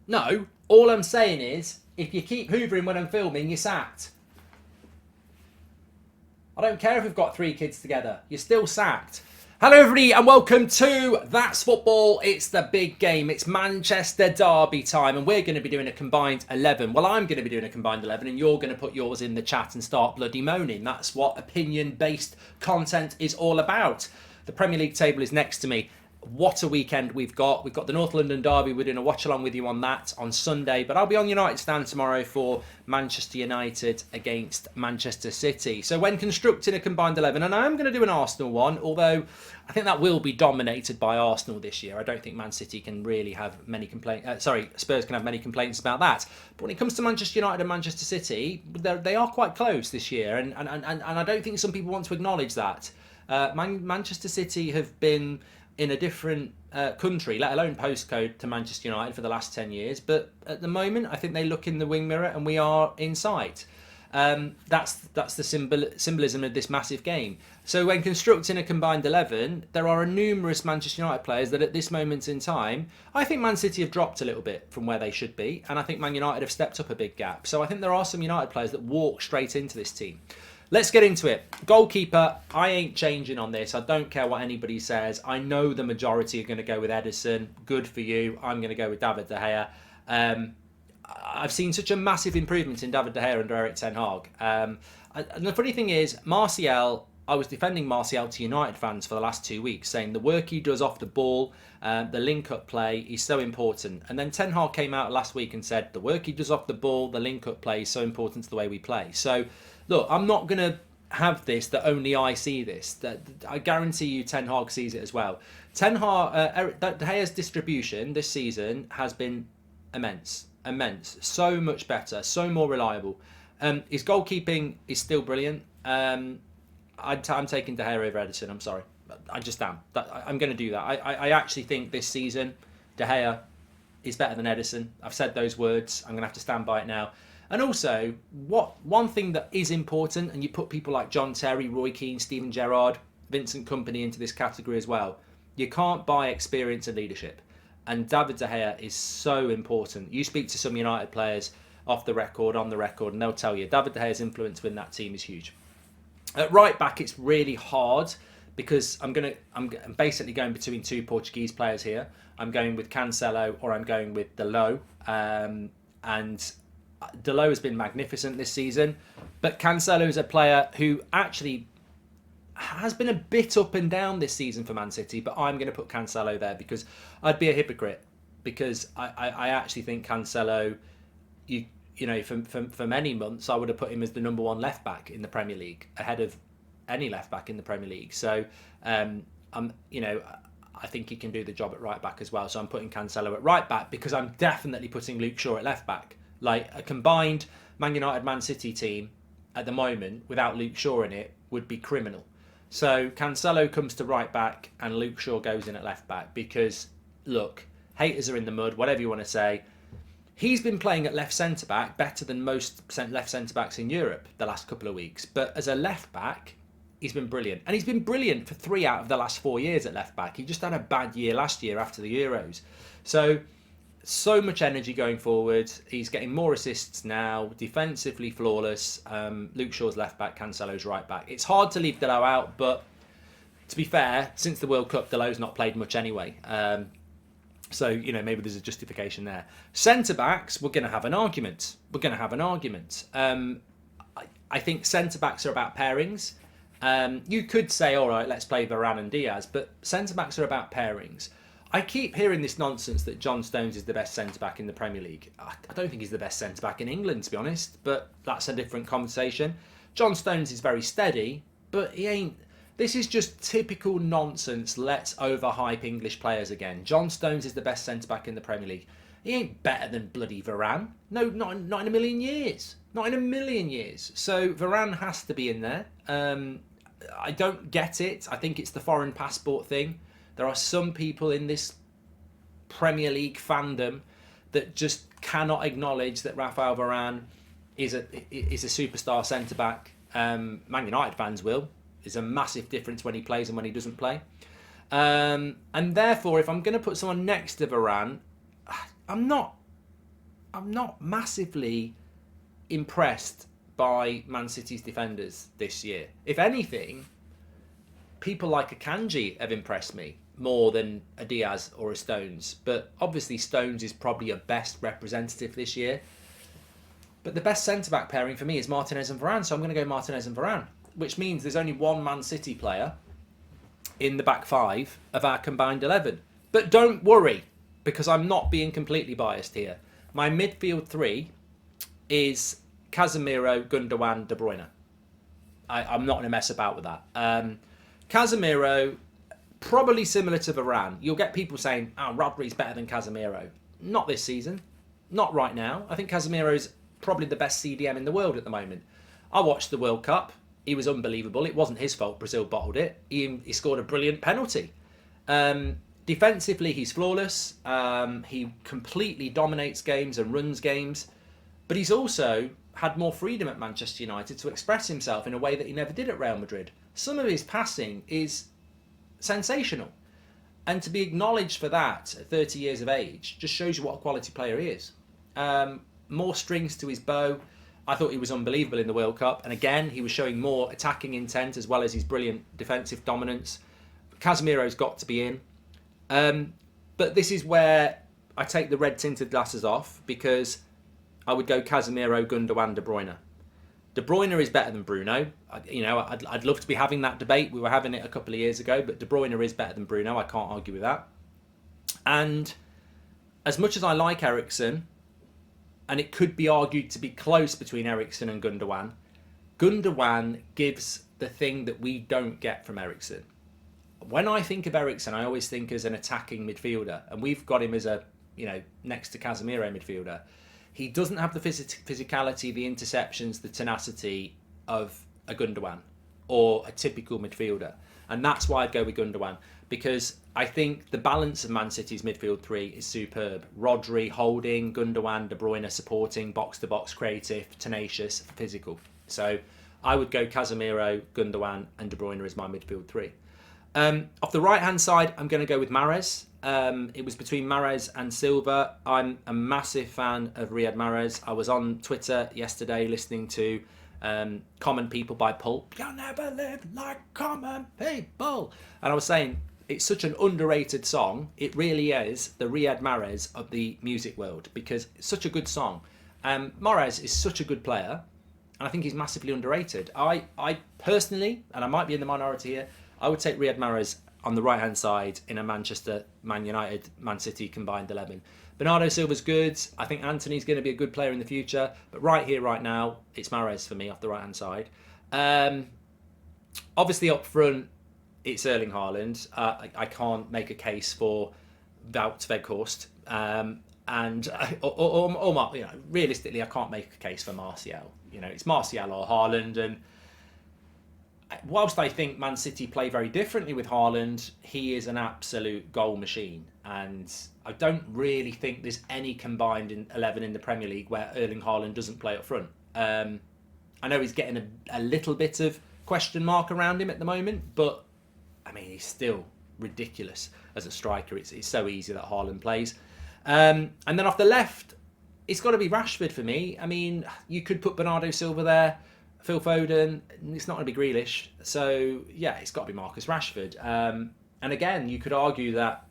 No, all I'm saying is, if you keep hoovering when I'm filming, you're sacked. I don't care if we've got 3 kids together. You're still sacked. Hello, everybody, and welcome to That's Football. It's the big game. It's Manchester Derby time, and we're going to be doing a combined 11. Well, I'm going to be doing a combined 11, and you're going to put yours in the chat and start bloody moaning. That's what opinion-based content is all about. The Premier League table is next to me. What a weekend we've got. We've got the North London Derby. We're doing a watch along with you on that on Sunday. But I'll be on United stand tomorrow for Manchester United against Manchester City. So when constructing a combined 11, and I am going to do an Arsenal one, although I think that will be dominated by Arsenal this year. I don't think Man City can really have many complaints. Spurs can have many complaints about that. But when it comes to Manchester United and Manchester City, they are quite close this year. And I don't think some people want to acknowledge that. Manchester City have been in a different country, let alone postcode, to Manchester United for the last 10 years. But at the moment, I think they look in the wing mirror and we are in sight. That's the symbolism of this massive game. So when constructing a combined 11, there are numerous Manchester United players that at this moment in time, I think Man City have dropped a little bit from where they should be. And I think Man United have stepped up a big gap. So I think there are some United players that walk straight into this team. Let's get into it. Goalkeeper, I ain't changing on this. I don't care what anybody says. I know the majority are going to go with Ederson. Good for you. I'm going to go with David De Gea. I've seen such a massive improvement in David De Gea under Erik ten Hag. And the funny thing is, Martial, I was defending Martial to United fans for the last 2 weeks, saying the work he does off the ball, the link-up play is so important. And then Ten Hag came out last week and said the work he does off the ball, the link-up play is so important to the way we play. So, look, I'm not going to have this that only I see this. That I guarantee you Ten Hag sees it as well. De Gea's distribution this season has been immense. So much better, so more reliable. His goalkeeping is still brilliant. I'm taking De Gea over Ederson. I'm sorry, I just am. I'm going to do that. I actually think this season De Gea is better than Ederson. I've said those words. I'm going to have to stand by it now. And also, one thing that is important, and you put people like John Terry, Roy Keane, Steven Gerrard, Vincent Kompany into this category as well. You can't buy experience and leadership. And David De Gea is so important. You speak to some United players off the record, on the record, and they'll tell you David De Gea's influence within that team is huge. At right back, it's really hard because I'm basically going between 2 Portuguese players here. I'm going with Cancelo or I'm going with Dalot. And Dalot has been magnificent this season, but Cancelo is a player who actually has been a bit up and down this season for Man City, but I'm going to put Cancelo there because I'd be a hypocrite, because I actually think Cancelo, you know, for many months I would have put him as the number 1 left back in the Premier League, ahead of any left back in the Premier League. So I think he can do the job at right back as well. So I'm putting Cancelo at right back because I'm definitely putting Luke Shaw at left back. Like a combined Man United Man City team at the moment without Luke Shaw in it would be criminal. So Cancelo comes to right back and Luke Shaw goes in at left back because, look, haters are in the mud, whatever you want to say. He's been playing at left centre back better than most left centre backs in Europe the last couple of weeks. But as a left back, he's been brilliant. And he's been brilliant for 3 out of the last 4 years at left back. He just had a bad year last year after the Euros. So much energy going forward. He's getting more assists now. Defensively flawless. Luke Shaw's left back, Cancelo's right back. It's hard to leave Dalot out, but to be fair, since the World Cup, Dalot's not played much anyway. So, maybe there's a justification there. Centre-backs, we're going to have an argument. I think centre-backs are about pairings. You could say, all right, let's play Varane and Diaz, but centre-backs are about pairings. I keep hearing this nonsense that John Stones is the best centre-back in the Premier League. I don't think he's the best centre-back in England, to be honest, but that's a different conversation. John Stones is very steady, but he ain't... This is just typical nonsense. Let's overhype English players again. John Stones is the best centre-back in the Premier League. He ain't better than bloody Varane. No, not in a million years. Not in a million years. So Varane has to be in there. I don't get it. I think it's the foreign passport thing. There are some people in this Premier League fandom that just cannot acknowledge that Rafael Varane is a superstar centre-back. Man United fans will. There's a massive difference when he plays and when he doesn't play. And therefore, if I'm going to put someone next to Varane, I'm not I'm not massively impressed by Man City's defenders this year. If anything, people like a Kanji have impressed me more than a Diaz or a Stones. But obviously Stones is probably a best representative this year. But the best centre-back pairing for me is Martinez and Varane, so I'm going to go Martinez and Varane, which means there's only one Man City player in the back five of our combined 11. But don't worry, because I'm not being completely biased here. My midfield three is Casemiro, Gundogan, De Bruyne. I'm not going to mess about with that. Casemiro, probably similar to Varane. You'll get people saying, oh, Rodri's better than Casemiro. Not this season. Not right now. I think Casemiro's probably the best CDM in the world at the moment. I watched the World Cup. He was unbelievable. It wasn't his fault Brazil bottled it. He scored a brilliant penalty. Defensively, he's flawless. He completely dominates games and runs games. But he's also had more freedom at Manchester United to express himself in a way that he never did at Real Madrid. Some of his passing is sensational. And to be acknowledged for that at 30 years of age just shows you what a quality player he is. More strings to his bow. I thought he was unbelievable in the World Cup. And again, he was showing more attacking intent as well as his brilliant defensive dominance. Casemiro's got to be in. But this is where I take the red-tinted glasses off, because I would go Casemiro, Gundogan, De Bruyne. De Bruyne is better than Bruno. I'd love to be having that debate. We were having it a couple of years ago, but De Bruyne is better than Bruno. I can't argue with that. And as much as I like Eriksen, and it could be argued to be close between Eriksen and Gundogan, Gundogan gives the thing that we don't get from Eriksen. When I think of Eriksen, I always think as an attacking midfielder, and we've got him as a, next to Casemiro midfielder. He doesn't have the physicality, the interceptions, the tenacity of a Gundogan or a typical midfielder. And that's why I'd go with Gundogan, because I think the balance of Man City's midfield three is superb. Rodri holding, Gundogan, De Bruyne supporting, box-to-box creative, tenacious, physical. So I would go Casemiro, Gundogan and De Bruyne as my midfield three. Off the right-hand side, I'm going to go with Mahrez. It was between Mahrez and Silva. I'm a massive fan of Riyad Mahrez. I was on Twitter yesterday listening to Common People by Pulp. You'll never live like common people. And I was saying, it's such an underrated song. It really is the Riyad Mahrez of the music world, because it's such a good song. Mahrez is such a good player, and I think he's massively underrated. I personally, and I might be in the minority here, I would take Riyad Mahrez on the right-hand side in a Manchester, Man United, Man City combined 11. Bernardo Silva's good. I think Anthony's going to be a good player in the future. But right here, right now, it's Mahrez for me off the right-hand side. Obviously, up front, it's Erling Haaland. I can't make a case for Wout Weghorst. Realistically, I can't make a case for Martial. It's Martial or Haaland, and whilst I think Man City play very differently with Haaland, he is an absolute goal machine. And I don't really think there's any combined 11 in the Premier League where Erling Haaland doesn't play up front. I know he's getting a little bit of question mark around him at the moment, but I mean, he's still ridiculous as a striker. It's so easy that Haaland plays. And then off the left, it's got to be Rashford for me. I mean, you could put Bernardo Silva there, Phil Foden. It's not going to be Grealish. So, yeah, it's got to be Marcus Rashford. And again, you could argue that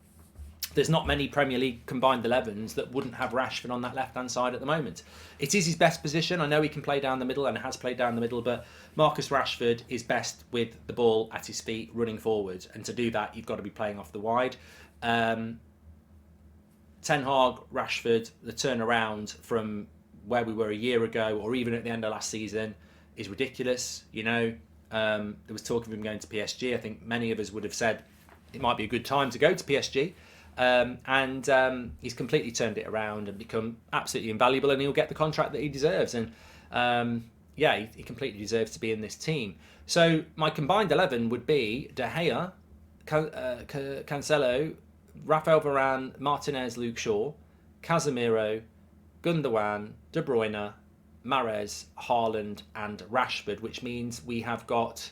there's not many Premier League combined 11s that wouldn't have Rashford on that left-hand side at the moment. It is his best position. I know he can play down the middle and has played down the middle, but Marcus Rashford is best with the ball at his feet, running forward. And to do that, you've got to be playing off the wide. Ten Hag, Rashford, the turnaround from where we were a year ago or even at the end of last season is ridiculous. There was talk of him going to PSG. I think many of us would have said it might be a good time to go to PSG. And he's completely turned it around and become absolutely invaluable, and he'll get the contract that he deserves. And he completely deserves to be in this team. So my combined 11 would be De Gea, Cancelo, Rafael Varane, Martinez, Luke Shaw, Casemiro, Gundogan, De Bruyne, Mahrez, Haaland and Rashford, which means we have got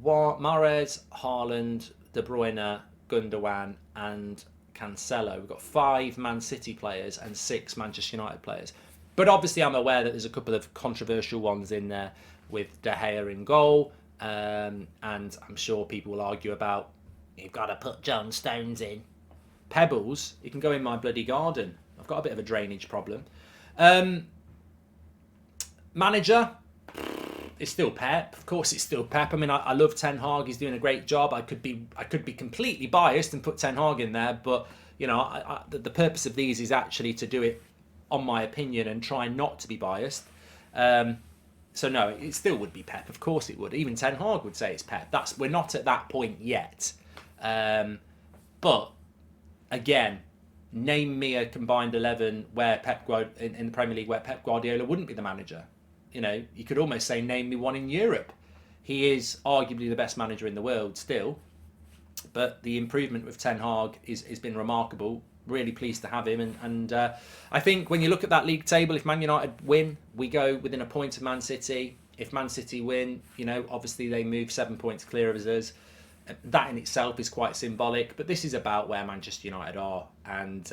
Mahrez, Haaland, De Bruyne, Gundogan and Cancelo. We've got 5 Man City players and 6 Manchester United players. But obviously I'm aware that there's a couple of controversial ones in there with De Gea in goal. And I'm sure people will argue about, you've got to put John Stones in. Pebbles, you can go in my bloody garden. I've got a bit of a drainage problem. Manager, it's still Pep. Of course, it's still Pep. I mean, I love Ten Hag. He's doing a great job. I could be completely biased and put Ten Hag in there, but you know, the purpose of these is actually to do it on my opinion and try not to be biased. So no, it still would be Pep. Of course, it would. Even Ten Hag would say it's Pep. We're not at that point yet. But again, name me a combined 11 where in the Premier League where Pep Guardiola wouldn't be the manager. You know, you could almost say name me one in Europe. He is arguably the best manager in the world still, but the improvement with Ten Hag has been remarkable. Really pleased to have him, and I think when you look at that league table, if Man United win, we go within a point of Man City. If Man City win, you know, obviously they move 7 points clear of us. That in itself is quite symbolic, but this is about where Manchester United are, and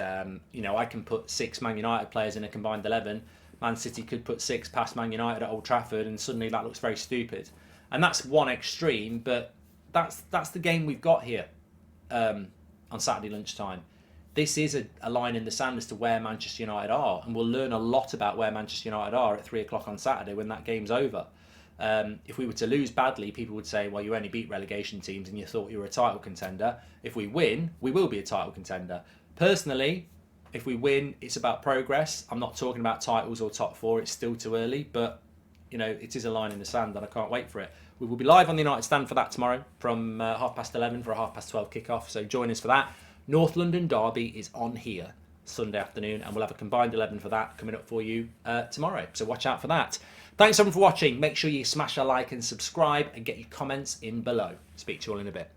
you know, I can put 6 Man United players in a combined 11. Man City could put 6 past Man United at Old Trafford, and suddenly that looks very stupid. And that's one extreme, but that's the game we've got here on Saturday lunchtime. This is a line in the sand as to where Manchester United are, and we'll learn a lot about where Manchester United are at 3 o'clock on Saturday when that game's over. If we were to lose badly, people would say, well, you only beat relegation teams and you thought you were a title contender. If we win, we will be a title contender. Personally, if we win, it's about progress. I'm not talking about titles or top 4. It's still too early, but you know, it is a line in the sand and I can't wait for it. We will be live on the United Stand for that tomorrow from 11:30 for a 12:30 kickoff. So join us for that. North London Derby is on here Sunday afternoon, and we'll have a combined 11 for that coming up for you tomorrow. So watch out for that. Thanks everyone for watching. Make sure you smash a like and subscribe and get your comments in below. Speak to you all in a bit.